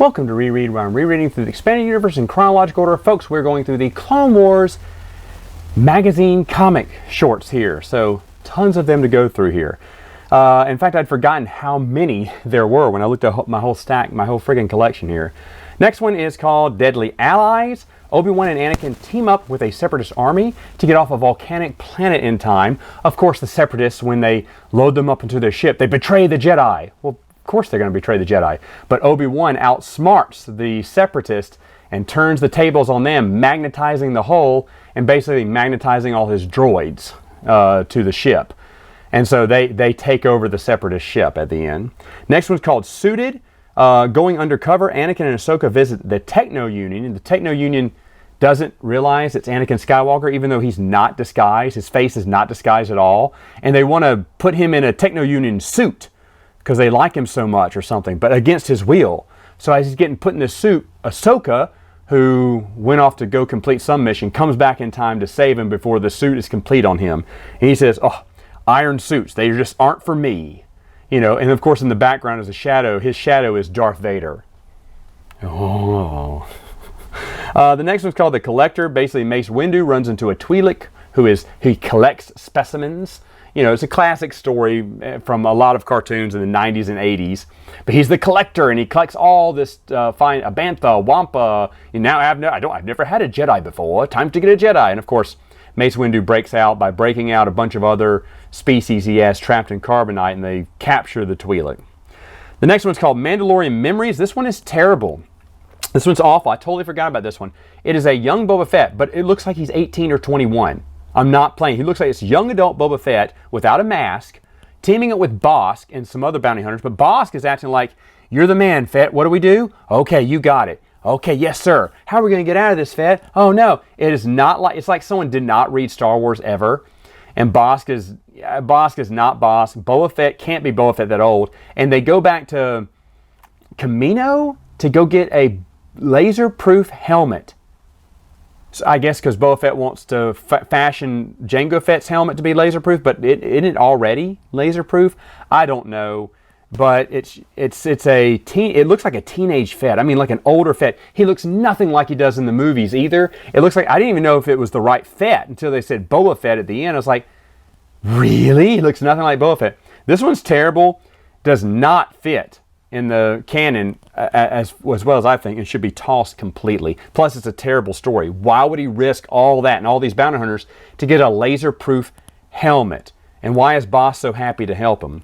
Welcome to Reread, where I'm rereading through the expanded universe in chronological order. Folks, we're going through the Clone Wars magazine comic shorts here. So tons of them to go through here. In fact, I'd forgotten how many there were when I looked at my whole stack, my whole friggin' collection here. Next one is called Deadly Allies. Obi-Wan and Anakin team up with a Separatist army to get off a volcanic planet in time. Of course, the Separatists, when they load them up into their ship, they betray the Jedi. Well, of course they're going to betray the Jedi. But Obi-Wan outsmarts the Separatists and turns the tables on them, magnetizing the hull and basically magnetizing all his droids to the ship. And so they take over the Separatist ship at the end. Next one's called Suited. Going undercover, Anakin and Ahsoka visit the Techno Union. And the Techno Union doesn't realize it's Anakin Skywalker, even though he's not disguised. His face is not disguised at all. And they want to put him in a Techno Union suit because they like him so much or something, but against his will. So as he's getting put in this suit, Ahsoka, who went off to go complete some mission, comes back in time to save him before the suit is complete on him. And he says, "Oh, iron suits, they just aren't for me." You know, and of course in the background is a shadow. His shadow is Darth Vader. Oh. The next one's called The Collector. Basically, Mace Windu runs into a Twi'lek he collects specimens. You know, it's a classic story from a lot of cartoons in the 90s and 80s. But he's the collector, and he collects all this fine bantha, wampa. And now I've never had a Jedi before. Time to get a Jedi. And of course, Mace Windu breaks out by breaking out a bunch of other species he has trapped in carbonite, and they capture the Twi'lek. The next one's called Mandalorian Memories. This one is terrible. This one's awful. I totally forgot about this one. It is a young Boba Fett, but it looks like he's 18 or 21. I'm not playing. He looks like it's young adult Boba Fett without a mask, teaming up with Bosk and some other bounty hunters. But Bosk is acting like, "You're the man, Fett. What do we do? Okay, you got it. Okay, yes, sir. How are we going to get out of this, Fett? Oh, no." It is not like, it's like someone did not read Star Wars ever. And Bosk is not Bosk. Boba Fett can't be Boba Fett that old. And they go back to Kamino to go get a laser-proof helmet. So I guess because Boba Fett wants to fashion Jango Fett's helmet to be laser-proof, but isn't it already laser-proof? I don't know. But it's it looks like a teenage Fett. I mean, like an older Fett. He looks nothing like he does in the movies either. It looks like, I didn't even know if it was the right Fett until they said Boba Fett at the end. I was like, really? He looks nothing like Boba Fett. This one's terrible. Does not fit in the canon as well as I think, and should be tossed completely. Plus, it's a terrible story. Why would he risk all that and all these bounty hunters to get a laser-proof helmet? And why is Boss so happy to help him?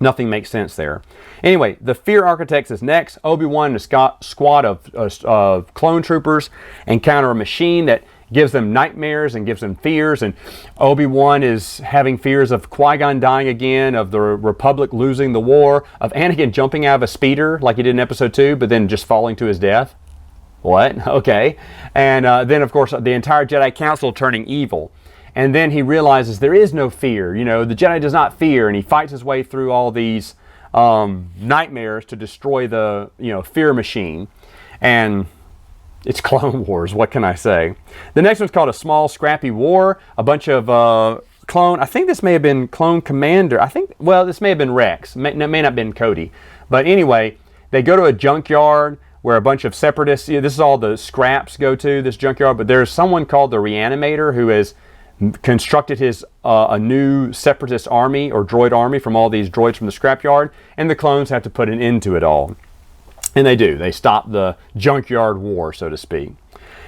Nothing makes sense there. Anyway, the Fear Architects is next. Obi-Wan and a squad of clone troopers encounter a machine that gives them nightmares and gives them fears. And Obi-Wan is having fears of Qui-Gon dying again, of the Republic losing the war, of Anakin jumping out of a speeder like he did in Episode 2, but then just falling to his death. What? Okay. And then, of course, the entire Jedi Council turning evil. And then he realizes there is no fear. You know, the Jedi does not fear, and he fights his way through all these nightmares to destroy the, fear machine. And it's Clone Wars, what can I say? The next one's called A Small Scrappy War. A bunch of I think this may have been Clone Commander. This may have been Rex. May not have been Cody. But anyway, they go to a junkyard where a bunch of Separatists, this is all the scraps go to, this junkyard, but there's someone called the Reanimator who has constructed a new Separatist army or droid army from all these droids from the scrapyard, and the clones have to put an end to it all. And they do. They stop the junkyard war, so to speak.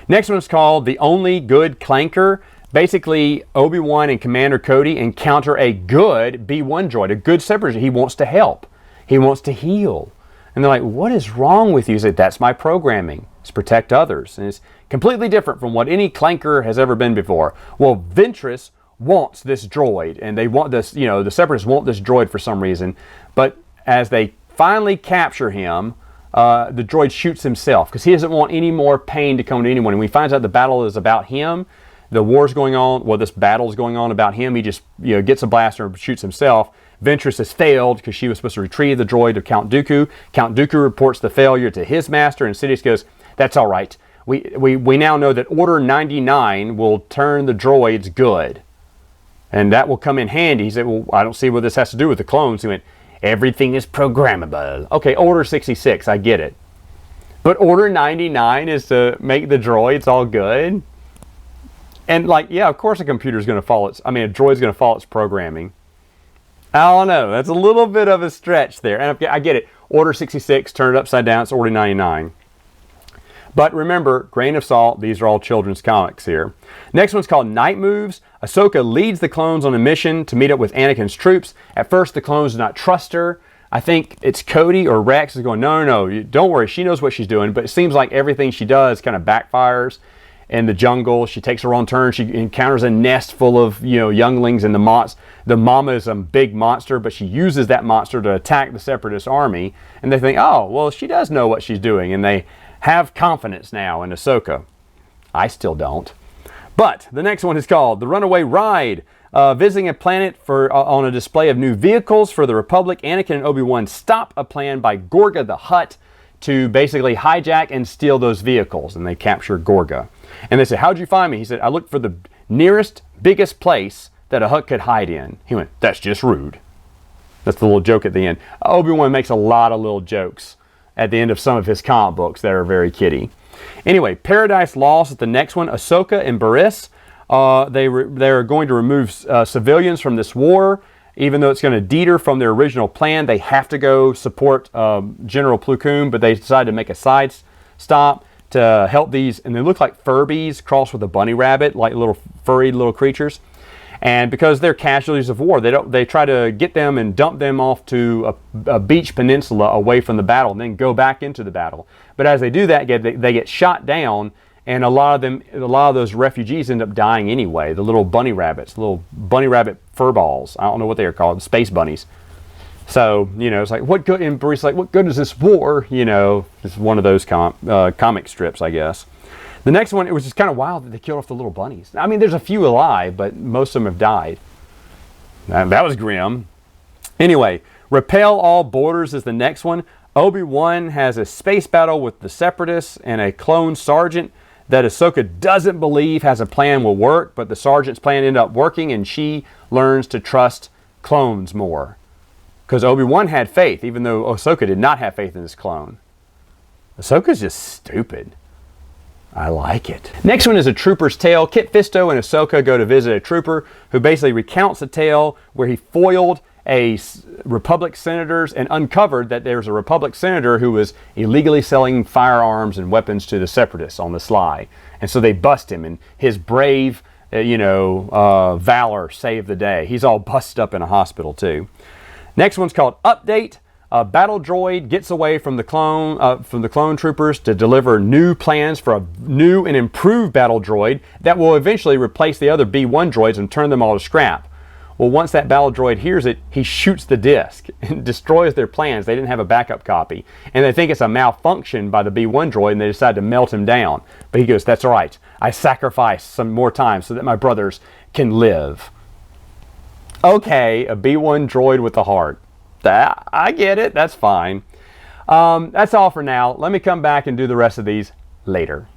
Next one is called The Only Good Clanker. Basically, Obi-Wan and Commander Cody encounter a good B-1 droid, a good Separatist. He wants to help. He wants to heal. And they're like, "What is wrong with you?" He said, "That's my programming. It's protect others." And it's completely different from what any clanker has ever been before. Well, Ventress wants this droid, and they want this, the Separatists want this droid for some reason. But as they finally capture him, the droid shoots himself because he doesn't want any more pain to come to anyone. And when he finds out the battle is about him, the war's going on, this battle is going on about him, he just gets a blaster and shoots himself. Ventress has failed because she was supposed to retrieve the droid of Count Dooku. Count Dooku reports the failure to his master, and Sidious goes, "That's all right. We now know that Order 99 will turn the droids good. And that will come in handy." He said, "Well, I don't see what this has to do with the clones." He went, "Everything is programmable." Okay, Order 66, I get it. But Order 99 is to make the droids all good. And like, yeah, of course a computer's going to follow its, a droid's going to follow its programming. I don't know. That's a little bit of a stretch there. And I get it. Order 66, turn it upside down, it's Order 99. But remember, grain of salt, these are all children's comics here. Next one's called Night Moves. Ahsoka leads the clones on a mission to meet up with Anakin's troops. At first, the clones do not trust her. I think it's Cody or Rex is going, no, don't worry, she knows what she's doing. But it seems like everything she does kind of backfires. In the jungle, she takes her own turn. She encounters a nest full of younglings, and the mama is a big monster, but she uses that monster to attack the Separatist army. And they think, oh, well, she does know what she's doing, and they have confidence now in Ahsoka. I still don't. But the next one is called The Runaway Ride. Visiting a planet on a display of new vehicles for the Republic, Anakin and Obi-Wan stop a plan by Gorga the Hutt to basically hijack and steal those vehicles, and they capture Gorga. And they say, how'd you find me? He said, I looked for the nearest, biggest place that a Hutt could hide in. He went, that's just rude. That's the little joke at the end. Obi-Wan makes a lot of little jokes at the end of some of his comic books that are very kiddie. Anyway, Paradise Lost is the next one. Ahsoka and Barriss, they're going to remove civilians from this war. Even though it's going to deter from their original plan, they have to go support General Plo Koon, but they decide to make a side stop to help these, and they look like Furbies crossed with a bunny rabbit, like little furry little creatures. And because they're casualties of war, they try to get them and dump them off to a beach peninsula away from the battle, and then go back into the battle. But as they do that, they get shot down, and a lot of those refugees end up dying anyway. The little bunny rabbits, little bunny rabbit fur balls. I don't know what they are called, space bunnies. So, it's like, what good, and Barriss like, what good is this war? It's one of those comic strips, I guess. The next one, it was just kind of wild that they killed off the little bunnies. There's a few alive, but most of them have died. That was grim. Anyway, Repel All Borders is the next one. Obi-Wan has a space battle with the Separatists and a clone sergeant that Ahsoka doesn't believe has a plan will work, but the sergeant's plan ended up working, and she learns to trust clones more. Because Obi-Wan had faith, even though Ahsoka did not have faith in this clone. Ahsoka's just stupid. I like it. Next one is A Trooper's Tale. Kit Fisto and Ahsoka go to visit a trooper who basically recounts a tale where he foiled a Republic senators and uncovered that there's a Republic senator who was illegally selling firearms and weapons to the Separatists on the sly. And so they bust him, and his brave, valor saved the day. He's all busted up in a hospital too. Next one's called Update. A battle droid gets away from the clone troopers to deliver new plans for a new and improved battle droid that will eventually replace the other B-1 droids and turn them all to scrap. Well, once that battle droid hears it, he shoots the disc and destroys their plans. They didn't have a backup copy. And they think it's a malfunction by the B-1 droid, and they decide to melt him down. But he goes, that's all right. I sacrifice some more time so that my brothers can live. Okay, a B-1 droid with a heart. I get it. That's fine. That's all for now. Let me come back and do the rest of these later.